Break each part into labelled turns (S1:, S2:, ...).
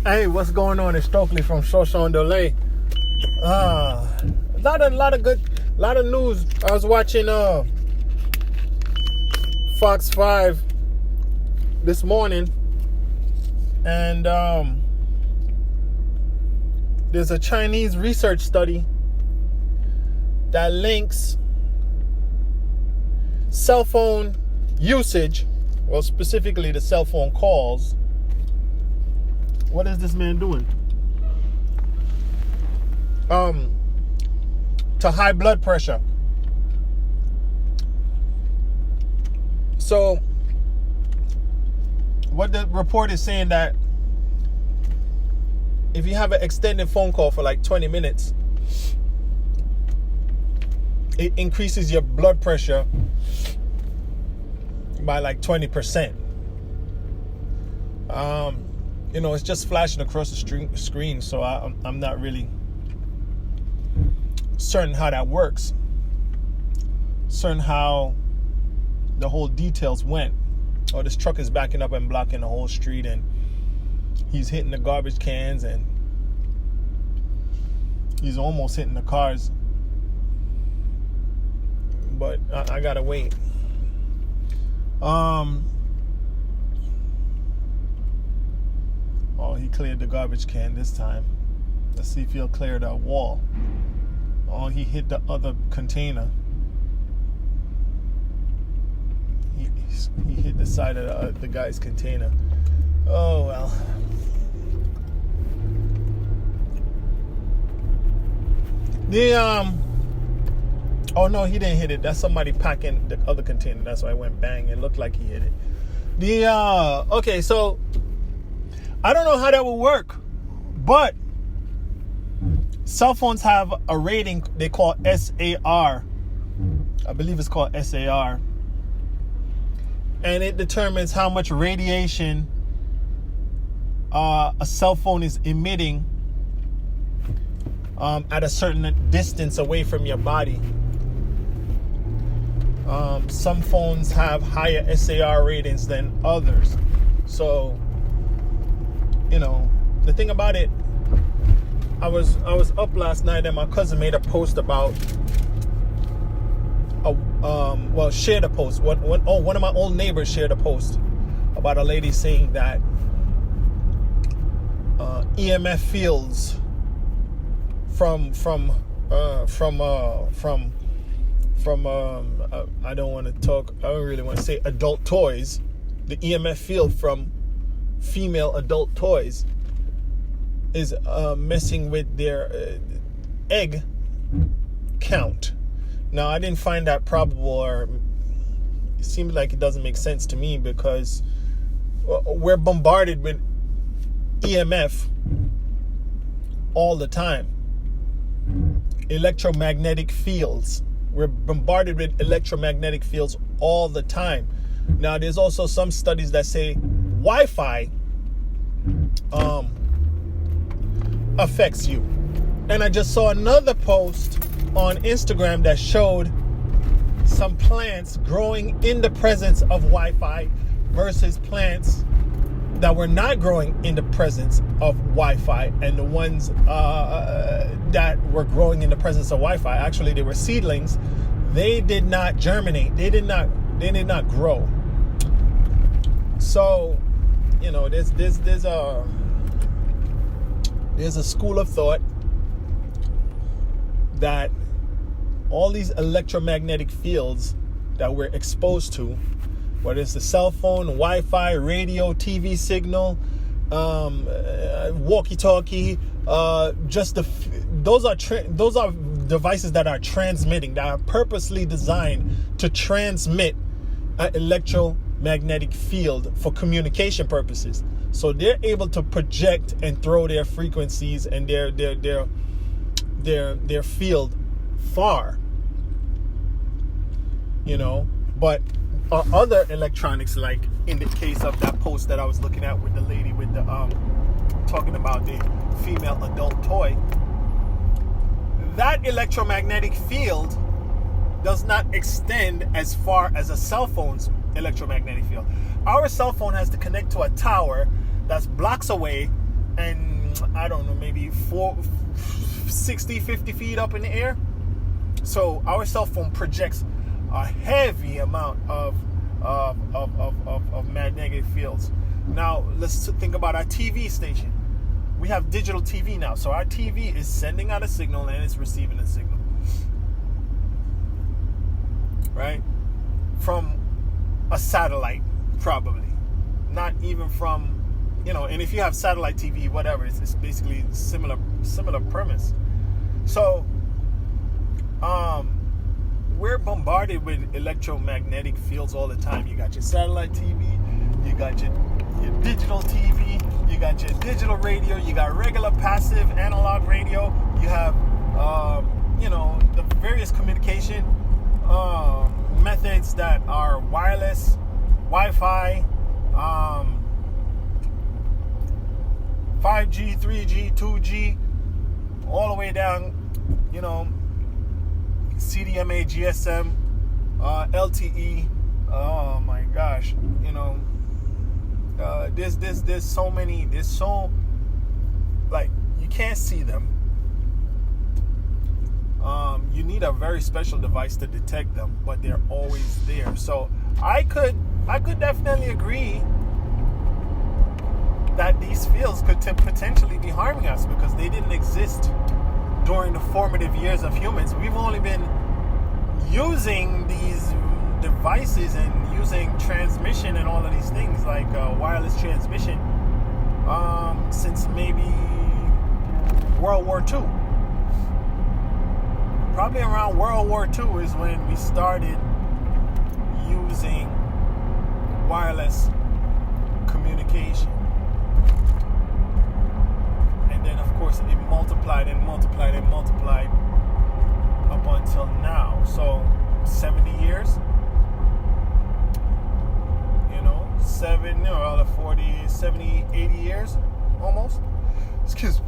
S1: Hey, what's going on? It's Stokely from Shoshan Delay. A lot of news. I was watching Fox 5 this morning, and there's a Chinese research study that links cell phone usage, well, specifically the cell phone calls. What is this man doing? To high blood pressure. So, what the report is saying that if you have an extended phone call for like 20 minutes, it increases your blood pressure by like 20%. It's just flashing across the screen, so I'm not really certain how that works, certain how the whole details went. Oh, this truck is backing up and blocking the whole street, and he's hitting the garbage cans, and he's almost hitting the cars. But I gotta wait. Oh, he cleared the garbage can this time. Let's see if he'll clear that wall. Oh, he hit the other container. He hit the side of the guy's container. Oh, well. Oh, no, he didn't hit it. That's somebody packing the other container. That's why it went bang. It looked like he hit it. Okay, so I don't know how that will work, but cell phones have a rating they call SAR. I believe it's called SAR. And it determines how much radiation a cell phone is emitting at a certain distance away from your body. Some phones have higher SAR ratings than others. So, the thing about it, I was up last night and my cousin made a post about shared a post. One of my old neighbors shared a post about a lady saying that EMF fields from I don't really want to say adult toys. The EMF field from female adult toys is messing with their egg count. Now, I didn't find that probable, or it seems like it doesn't make sense to me, because we're bombarded with EMF all the time. Electromagnetic fields. We're bombarded with electromagnetic fields all the time. Now, there's also some studies that say Wi-Fi affects you. And I just saw another post on Instagram that showed some plants growing in the presence of Wi-Fi versus plants that were not growing in the presence of Wi-Fi, and the ones that were growing in the presence of Wi-Fi, actually they were seedlings. They did not germinate. They did not grow. So, there's a school of thought that all these electromagnetic fields that we're exposed to, whether it's the cell phone, Wi-Fi, radio, TV signal, walkie-talkie, those are devices that are transmitting, that are purposely designed to transmit an electromagnetic field for communication purposes. So they're able to project and throw their frequencies and their field far. But other electronics, like in the case of that post that I was looking at with the lady with the talking about the female adult toy, that electromagnetic field does not extend as far as a cell phone's electromagnetic field. Our cell phone has to connect to a tower that's blocks away, and I don't know, maybe 60, 50 feet up in the air. So our cell phone projects a heavy amount of magnetic fields. Now let's think about our TV station. We have digital TV now, so our TV is sending out a signal and it's receiving a signal, right? From a satellite, probably. Not even from, and if you have satellite TV, whatever, it's basically similar premise. So, we're bombarded with electromagnetic fields all the time. You got your satellite TV, you got your digital TV, you got your digital radio, you got regular passive analog radio, you have, the various communication methods that are wireless, Wi-Fi, 5G, 3G, 2G, all the way down, CDMA, GSM, LTE. Oh my gosh, there's so many. You can't see them. You need a very special device to detect them, but they're always there. So I could definitely agree that these fields could potentially be harming us because they didn't exist during the formative years of humans. We've only been using these devices and using transmission and all of these things like wireless transmission since maybe World War II. Probably around World War II is when we started using wireless communication. And then, of course, it multiplied and multiplied and multiplied up until now. So, 70 years. 40, 70, 80 years almost. Excuse me.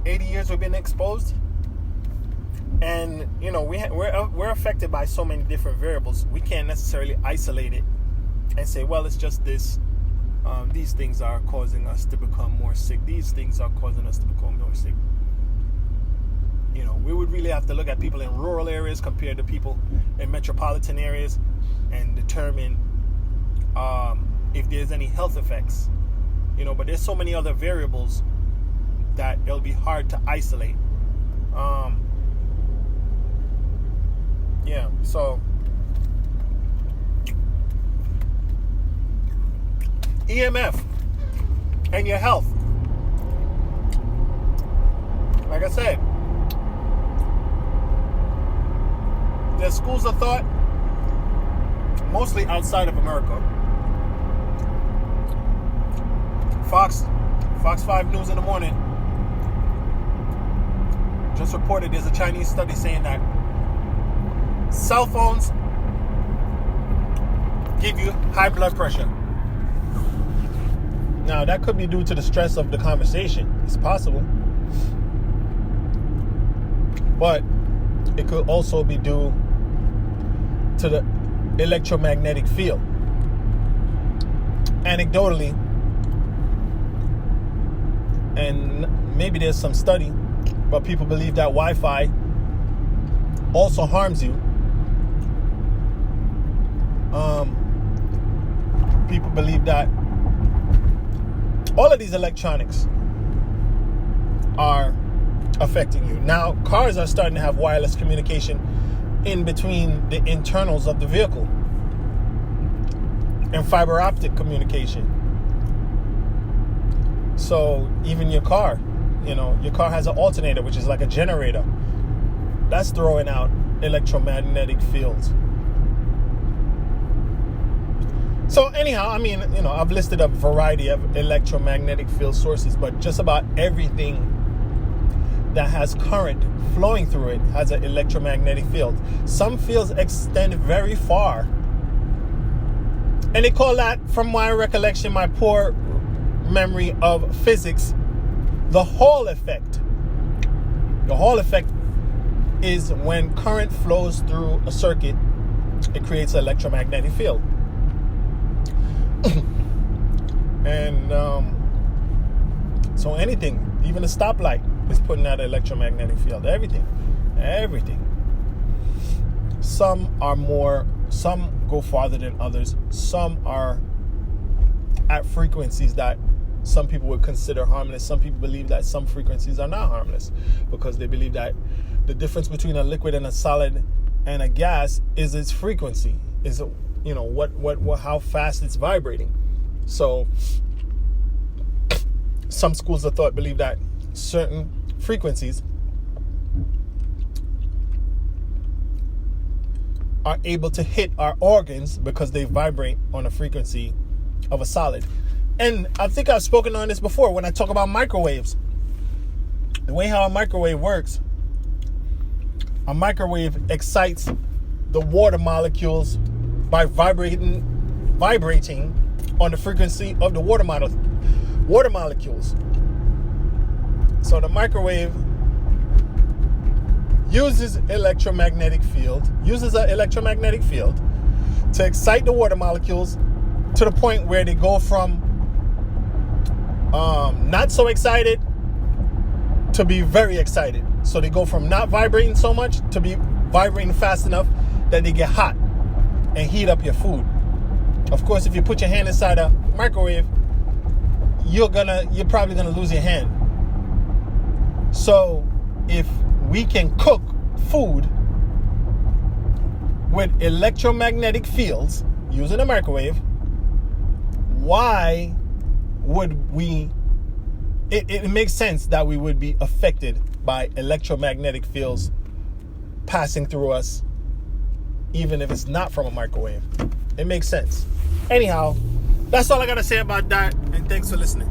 S1: 80 years we've been exposed. And, we're affected by so many different variables. We can't necessarily isolate it and say, well, it's just this. These things are causing us to become more sick. These things are causing us to become more sick. We would really have to look at people in rural areas compared to people in metropolitan areas and determine if there's any health effects. But there's so many other variables that it'll be hard to isolate. So EMF and your health. Like I said, there's schools of thought, mostly outside of America. Fox 5 News in the morning just reported there's a Chinese study saying that cell phones give you high blood pressure. Now, that could be due to the stress of the conversation. It's possible. But it could also be due to the electromagnetic field. Anecdotally, and maybe there's some study, but people believe that Wi-Fi also harms you. People believe that all of these electronics are affecting you. Now, cars are starting to have wireless communication in between the internals of the vehicle and fiber optic communication. So even your car, your car has an alternator, which is like a generator. That's throwing out electromagnetic fields. So anyhow, I've listed a variety of electromagnetic field sources, but just about everything that has current flowing through it has an electromagnetic field. Some fields extend very far. And they call that, from my recollection, my poor memory of physics, the Hall effect. The Hall effect is when current flows through a circuit, it creates an electromagnetic field. And So anything, even a stoplight, is putting out an electromagnetic field. Everything. Some go farther than others. Some are at frequencies that some people would consider harmless. Some people believe that some frequencies are not harmless because they believe that the difference between a liquid and a solid and a gas is its frequency, is how fast it's vibrating. So some schools of thought believe that certain frequencies are able to hit our organs because they vibrate on a frequency of a solid. And I think I've spoken on this before when I talk about microwaves. The way how a microwave works, a microwave excites the water molecules by vibrating on the frequency of the water molecules. So the microwave uses an electromagnetic field to excite the water molecules to the point where they go from not so excited to be very excited. So they go from not vibrating so much to be vibrating fast enough that they get hot and heat up your food. Of course, if you put your hand inside a microwave, you're probably gonna lose your hand. So if we can cook food with electromagnetic fields using a microwave, why would we? It makes sense that we would be affected by electromagnetic fields passing through us, even if it's not from a microwave. It makes sense. Anyhow, that's all I gotta say about that, and thanks for listening.